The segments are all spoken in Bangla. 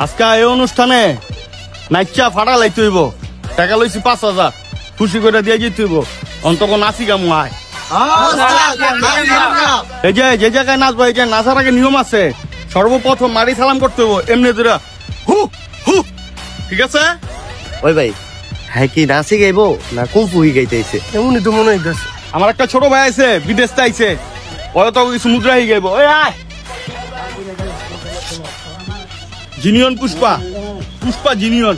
আজকে এই অনুষ্ঠানে নাইচা ফাটা লাইতে হইব। টাকা লইছি 5,000, খুশি করে দিয়ে যেতে হইব। অন্তত নাচি গামু আয়। এই যে জায়গায় নাচবো, এই যে নাচার আগে নিয়ম আছে। সর্বপ্রথম মারি সালাম করতে হইব, এমনি ধরে হু হু, ঠিক আছে? ওই ভাই, হ্যাঁ কি নাচি গাইবো না কুমফুহি গাইতেছে? এমনই তো মনে হইতেছে। আমার একটা ছোট ভাই আছে, বিদেশ আইছে, ওরা তো কিছু মুদ্রাই গাইব। ওই আয় জিনিয়ন পুষ্পা, পুষ্পা জিনিয়ন,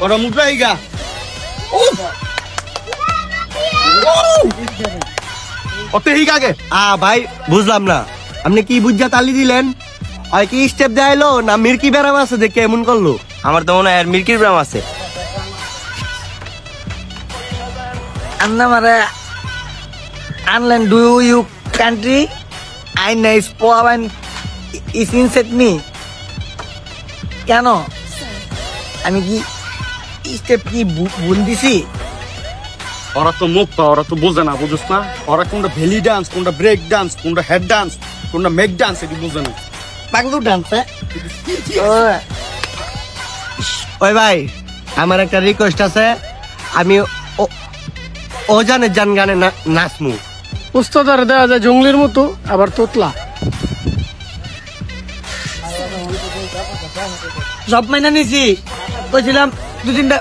ওরা মুদ্রাই গা। ওতে হিক আগে ভাই বুঝলাম না, আপনি কি বুঝা তালি দিলেন? আর কি স্টেপ দেখাইলো না মির্কি ব্যারাম আছে দেখে এমন করলো? আমার তো মনে হয় মির্কির ব্যারাম আছে। Anna mara Anland, do you country? I nice poor and is insect me. কেন আমি কি স্টেপ কি ভুল দিছি? ওরা তো মুখ পা, ওরা তো বোঝে না, বুঝছ না? ওরা কোনটা ভেলি ডান্স, কোনটা ব্রেক ডান্স, কোনটা হেড ডান্স, কোনটা মেক ডান্স, এটি বোঝে না। পাগলু ডান্স। ওই ভাই, আমার একটা রিকোয়েস্ট আছে, আমি ও জানের জান গানে নাচমু। উস্তাদার দেওয়া যায় জঙ্গলির মতো, আবার তোতলা। সব মাইনা নিছি, কইছিলাম 2-3টা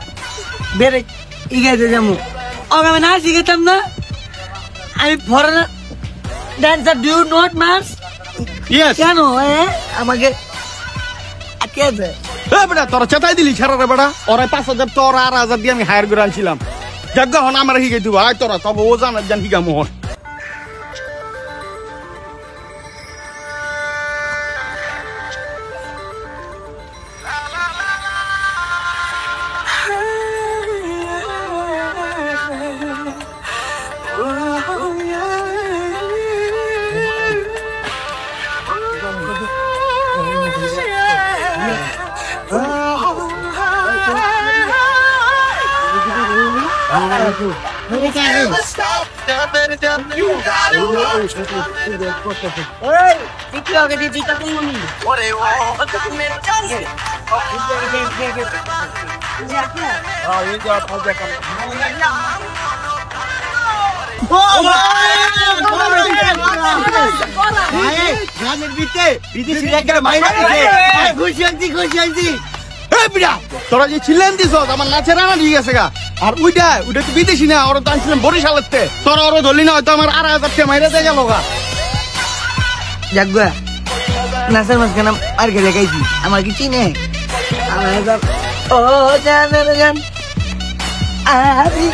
বেরে ইগাইতে যাবো। আমি না শিখেতাম না, আমি foreigner dancer. Do you not mass? Yes. কেন আমাকে আটকে আছে? বেটা তোরা চেতাই দিলি ছাড়া রে বেটা। ওরা 5,000 তো ওরা 8,000 দিয়ে আমি হায়ার করে আনছিলাম। যাক হন আমার হিগে দিব, আয় তোরা তবে ও জানার জান হিগা মোহন। তোরা যে ছিলেন দিস আমার নাচের রানা ঠিক আছে গা। আর ওইটা তো বিদেশি না, ওরা তো আনছিলেন বরিশালের তে। তোরা ওরা ধরলি না, হয়তো আমার 8,000 টাকা মাইরা দিয়ে গেল গা। যাক নাচের মাঝখানে আর কে দেখাইছি, আমার কি চিনে? ও জানের গান আমি